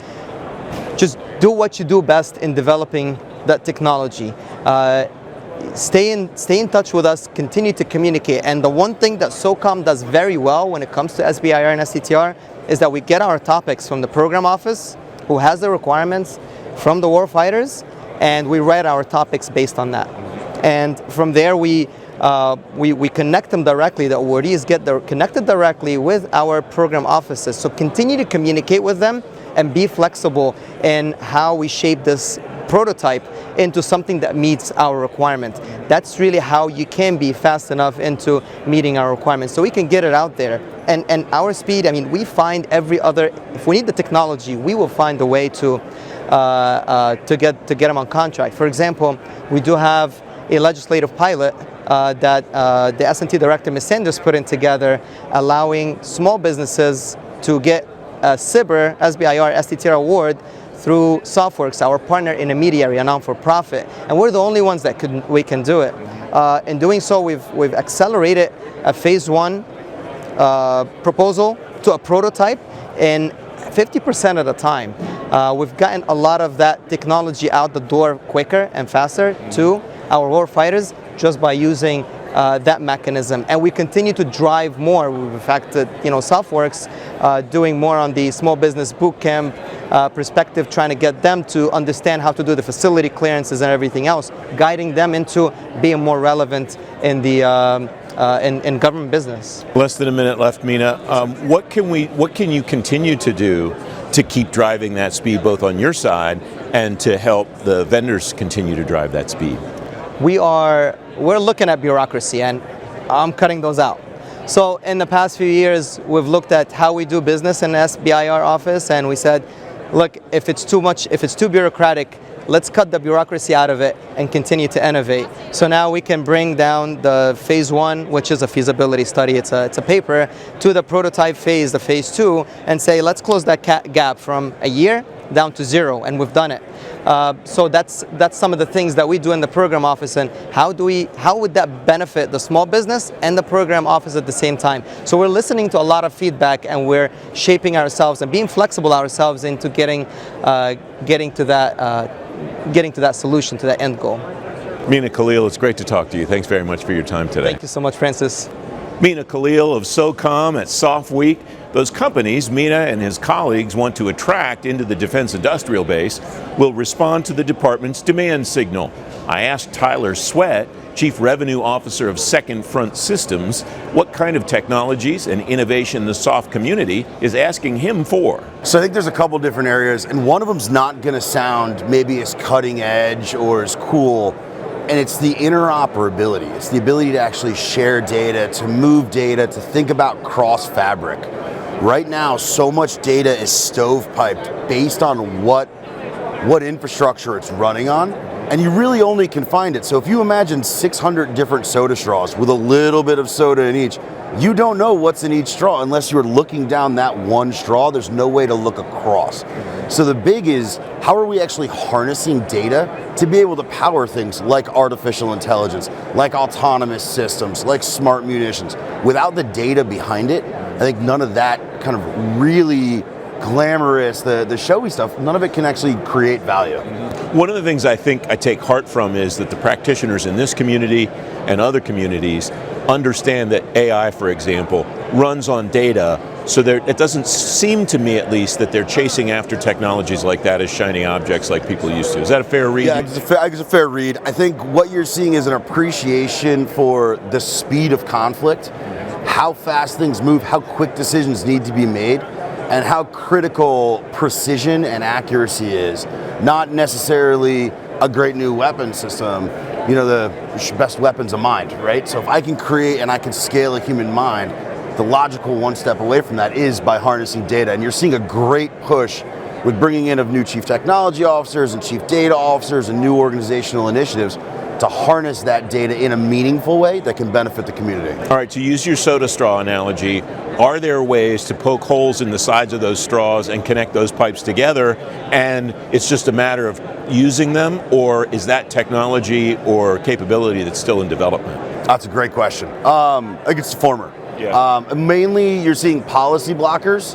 just do what you do best in developing that technology. Stay in touch with us, continue to communicate. And the one thing that SOCOM does very well when it comes to SBIR and STTR is that we get our topics from the program office, who has the requirements, from the warfighters, and we write our topics based on that. And from there we connect them directly. The awardees get connected directly with our program offices. So continue to communicate with them and be flexible in how we shape this prototype into something that meets our requirement. That's really how you can be fast enough into meeting our requirements, so we can get it out there. And our speed, I mean, we find if we need the technology, we will find a way to get them on contract. For example, we do have a legislative pilot that the S&T director, Ms. Sanders, put in together, allowing small businesses to get a SBIR STTR award through SOFWorks, our partner intermediary, a non-for-profit, and we're the only ones that we can do it. In doing so, we've accelerated a phase 1 proposal to a prototype in 50% of the time. We've gotten a lot of that technology out the door quicker and faster to our warfighters just by using that mechanism, and we continue to drive more. We've in fact, SOFWorks doing more on the small business bootcamp perspective, trying to get them to understand how to do the facility clearances and everything else, guiding them into being more relevant in the in government business. Less than a minute left, Mina. What can you continue to do to keep driving that speed both on your side and to help the vendors continue to drive that speed? We're looking at bureaucracy, and I'm cutting those out. So in the past few years, we've looked at how we do business in the SBIR office, and we said, look, if it's too bureaucratic, let's cut the bureaucracy out of it and continue to innovate. So now we can bring down the phase 1, which is a feasibility study, it's a paper, to the prototype phase, the phase 2, and say, let's close that gap from a year down to 0, and we've done it. So that's some of the things that we do in the program office, and how would that benefit the small business and the program office at the same time? So we're listening to a lot of feedback, and we're shaping ourselves and being flexible ourselves into getting to that solution, to that end goal. Mina Khalil, it's great to talk to you. Thanks very much for your time today. Thank you so much, Francis. Mina Khalil of SOCOM at SOF Week. Those companies Mina and his colleagues want to attract into the defense industrial base will respond to the department's demand signal. I asked Tyler Sweat, Chief Revenue Officer of Second Front Systems, what kind of technologies and innovation the SOF community is asking him for. So I think there's a couple different areas, and one of them's not going to sound maybe as cutting edge or as cool, and it's the interoperability. It's the ability to actually share data, to move data, to think about cross-fabric. Right now, so much data is stovepiped based on what infrastructure it's running on, and you really only can find it. So if you imagine 600 different soda straws with a little bit of soda in each, you don't know what's in each straw unless you're looking down that one straw. There's no way to look across. So the big is, how are we actually harnessing data to be able to power things like artificial intelligence, like autonomous systems, like smart munitions? Without the data behind it, I think none of that kind of really glamorous, the showy stuff, none of it can actually create value. One of the things I think I take heart from is that the practitioners in this community and other communities understand that AI, for example, runs on data, so it doesn't seem to me, at least, that they're chasing after technologies like that as shiny objects like people used to. Is that a fair read? Yeah, it's a fair read. I think what you're seeing is an appreciation for the speed of conflict, how fast things move, how quick decisions need to be made, and how critical precision and accuracy is. Not necessarily a great new weapon system. You know, the best weapon's a mind, right? So if I can create and I can scale a human mind, the logical one step away from that is by harnessing data. And you're seeing a great push with bringing in of new chief technology officers and chief data officers and new organizational initiatives to harness that data in a meaningful way that can benefit the community. All right, to use your soda straw analogy, are there ways to poke holes in the sides of those straws and connect those pipes together, and it's just a matter of using them, or is that technology or capability that's still in development? That's a great question. I think it's the former. Yeah. Mainly you're seeing policy blockers,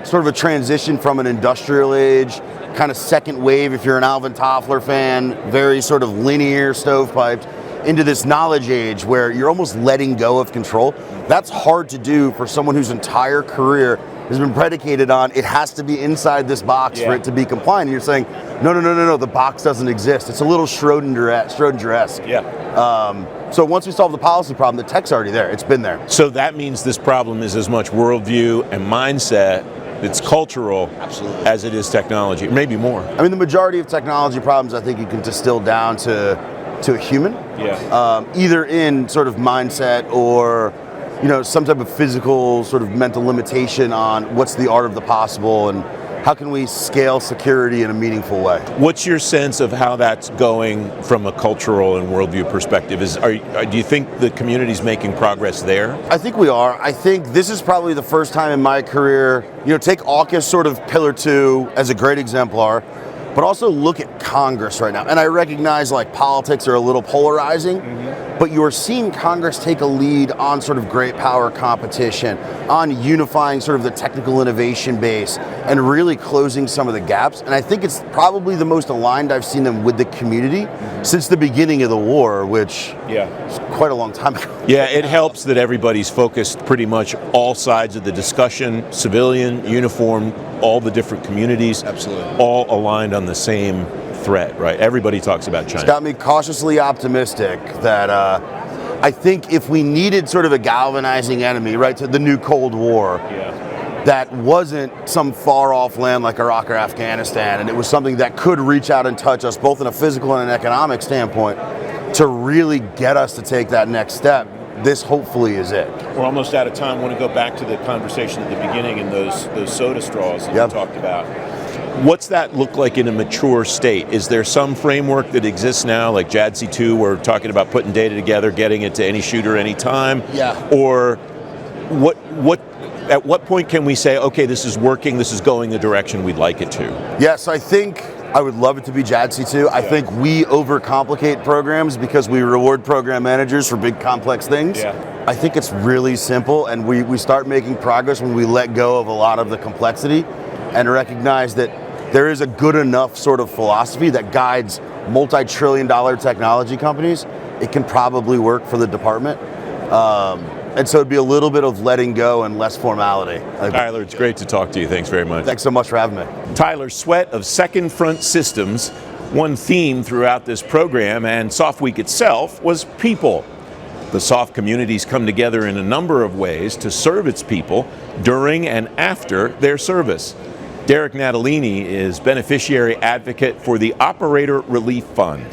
sort of a transition from an industrial age, kind of second wave, if you're an Alvin Toffler fan, very sort of linear stovepiped, into this knowledge age where you're almost letting go of control. That's hard to do for someone whose entire career has been predicated on it has to be inside this box for it to be compliant. And you're saying, no, the box doesn't exist. It's a little Schrodinger-esque. Yeah. So once we solve the policy problem, the tech's already there. It's been there. So that means this problem is as much worldview and mindset, it's cultural, as it is technology, or maybe more. I mean, the majority of technology problems I think you can distill down to a human. Yeah. Either in sort of mindset or, you know, some type of physical sort of mental limitation on what's the art of the possible and how can we scale security in a meaningful way. What's your sense of how that's going from a cultural and worldview perspective? Do you think the community's making progress there? I think we are. I think this is probably the first time in my career, you know, take AUKUS sort of pillar 2 as a great exemplar, but also look at Congress right now. And I recognize like politics are a little polarizing, but you're seeing Congress take a lead on sort of great power competition, on unifying sort of the technical innovation base and really closing some of the gaps. And I think it's probably the most aligned I've seen them with the community since the beginning of the war, which is quite a long time ago. Yeah, it helps that everybody's focused pretty much all sides of the discussion, civilian, uniform, all the different communities, all aligned on the same threat, right? Everybody talks about China. It's got me cautiously optimistic that I think if we needed sort of a galvanizing enemy, right, to the new Cold War, that wasn't some far off land like Iraq or Afghanistan, and it was something that could reach out and touch us both in a physical and an economic standpoint to really get us to take that next step. This hopefully is it. We're almost out of time. I want to go back to the conversation at the beginning and those soda straws that you talked about. What's that look like in a mature state? Is there some framework that exists now, like JADC2, where we're talking about putting data together, getting it to any shooter anytime? Yeah. Or at what point can we say, okay, this is working, this is going the direction we'd like it to? Yes, I think I would love it to be JADC2. I think we overcomplicate programs because we reward program managers for big complex things. Yeah. I think it's really simple, and we start making progress when we let go of a lot of the complexity and recognize that there is a good enough sort of philosophy that guides multi-trillion-dollar technology companies. It can probably work for the department. And so it'd be a little bit of letting go and less formality. Tyler, it's great to talk to you. Thanks very much. Thanks so much for having me. Tyler Sweat of Second Front Systems. One theme throughout this program and SOF Week itself was people. The SOF communities come together in a number of ways to serve its people during and after their service. Derek Natalini is beneficiary advocate for the Operator Relief Fund.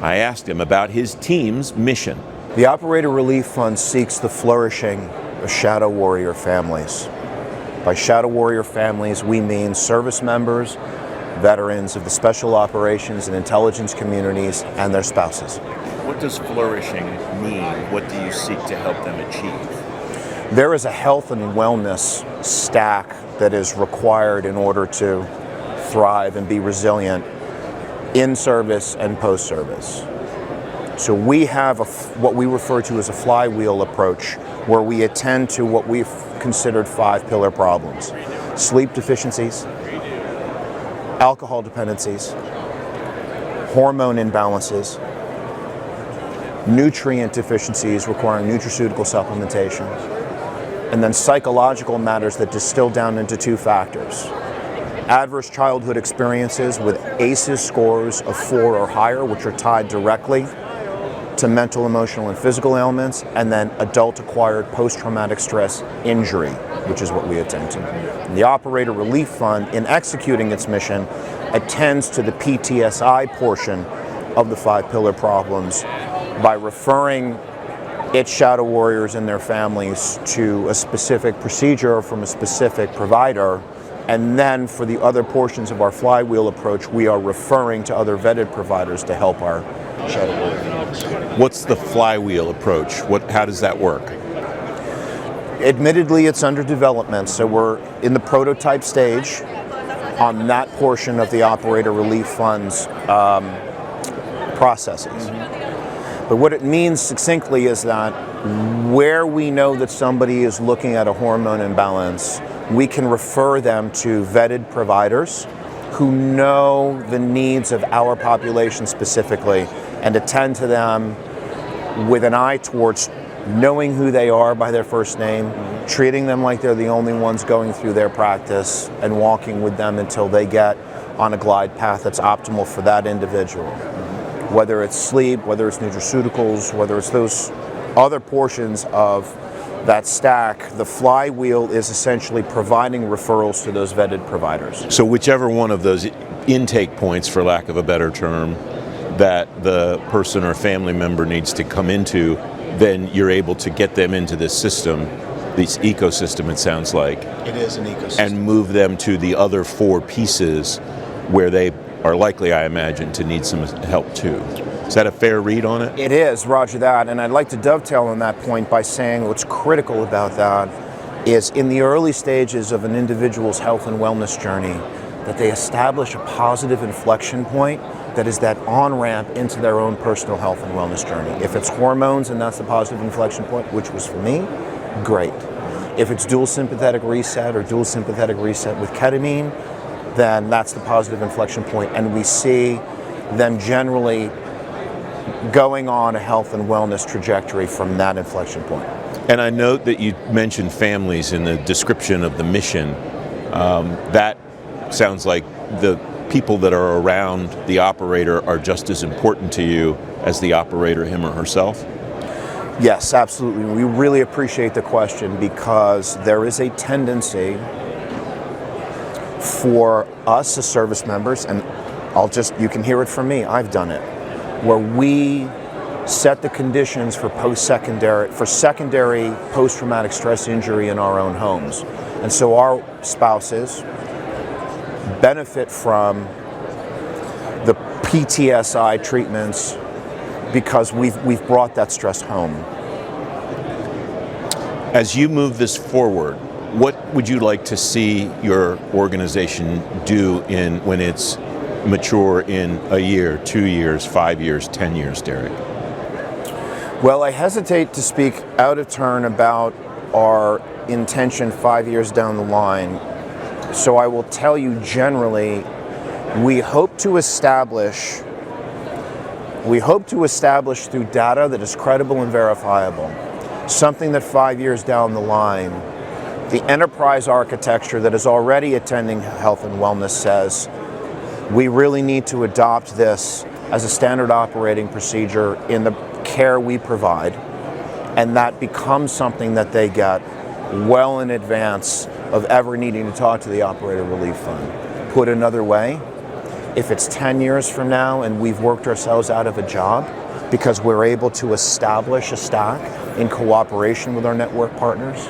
I asked him about his team's mission. The Operator Relief Fund seeks the flourishing of shadow warrior families. By shadow warrior families, we mean service members, veterans of the special operations and intelligence communities, and their spouses. What does flourishing mean? What do you seek to help them achieve? There is a health and wellness stack that is required in order to thrive and be resilient in service and post-service. So we have what we refer to as a flywheel approach, where we attend to what we've considered 5 pillar problems: sleep deficiencies, alcohol dependencies, hormone imbalances, nutrient deficiencies requiring nutraceutical supplementation, and then psychological matters that distill down into 2 factors: adverse childhood experiences with ACEs scores of 4 or higher, which are tied directly to mental, emotional, and physical ailments, and then adult-acquired post-traumatic stress injury, which is what we attend to. And the Operator Relief Fund, in executing its mission, attends to the PTSI portion of the 5 pillar problems by referring its shadow warriors and their families to a specific procedure from a specific provider. And then for the other portions of our flywheel approach, we are referring to other vetted providers to help our shadow warriors. What's the flywheel approach? How does that work? Admittedly, it's under development, so we're in the prototype stage on that portion of the Operator Relief Fund's processes. But what it means succinctly is that where we know that somebody is looking at a hormone imbalance, we can refer them to vetted providers who know the needs of our population specifically and attend to them with an eye towards knowing who they are by their first name, treating them like they're the only ones going through their practice, and walking with them until they get on a glide path that's optimal for that individual. Whether it's sleep, whether it's nutraceuticals, whether it's those other portions of that stack, the flywheel is essentially providing referrals to those vetted providers. So whichever one of those intake points, for lack of a better term, that the person or family member needs to come into, then you're able to get them into this system, this ecosystem, it sounds like. It is an ecosystem. And move them to the other 4 pieces where they are likely, I imagine, to need some help too. Is that a fair read on it? It is, roger that. And I'd like to dovetail on that point by saying what's critical about that is in the early stages of an individual's health and wellness journey, that they establish a positive inflection point that is that on-ramp into their own personal health and wellness journey. If it's hormones and that's the positive inflection point, which was for me, great. If it's dual sympathetic reset or dual sympathetic reset with ketamine, then that's the positive inflection point, and we see them generally going on a health and wellness trajectory from that inflection point. And I note that you mentioned families in the description of the mission. That sounds like the people that are around the operator are just as important to you as the operator, him or herself? Yes, absolutely. We really appreciate the question because there is a tendency for us as service members, and you can hear it from me, I've done it, where we set the conditions for secondary post-traumatic stress injury in our own homes. And so our spouses benefit from the PTSI treatments because we've brought that stress home. As you move this forward, what would you like to see your organization do when it's mature in a year, 2 years, 5 years, 10 years, Derek? Well, I hesitate to speak out of turn about our intention 5 years down the line. So I will tell you generally, we hope to establish through data that is credible and verifiable, something that 5 years down the line, the enterprise architecture that is already attending health and wellness says, we really need to adopt this as a standard operating procedure in the care we provide, and that becomes something that they get well in advance of ever needing to talk to the Operator Relief Fund. Put another way, if it's 10 years from now and we've worked ourselves out of a job because we're able to establish a stack in cooperation with our network partners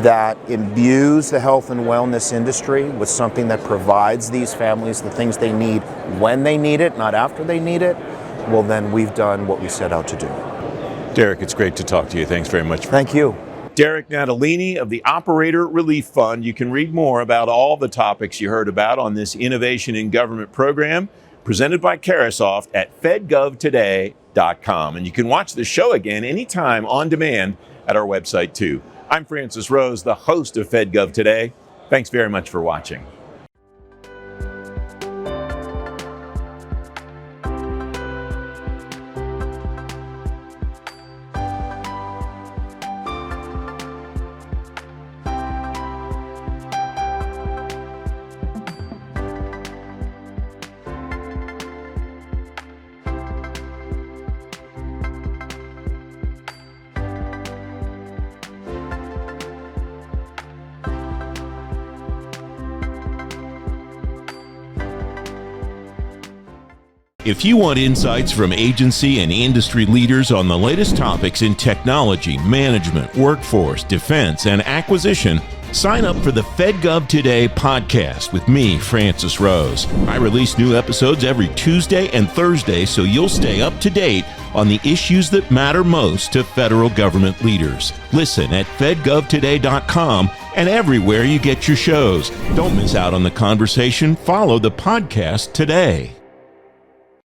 that imbues the health and wellness industry with something that provides these families the things they need when they need it, not after they need it, well, then we've done what we set out to do. Derek, it's great to talk to you. Thanks very much. Thank you. Derek Natalini of the Operator Relief Fund. You can read more about all the topics you heard about on this Innovation in Government program presented by Carahsoft at fedgovtoday.com. And you can watch the show again anytime on demand at our website too. I'm Francis Rose, the host of FedGov Today. Thanks very much for watching. If you want insights from agency and industry leaders on the latest topics in technology, management, workforce, defense, and acquisition, sign up for the FedGov Today podcast with me, Francis Rose. I release new episodes every Tuesday and Thursday, so you'll stay up to date on the issues that matter most to federal government leaders. Listen at fedgovtoday.com and everywhere you get your shows. Don't miss out on the conversation. Follow the podcast today.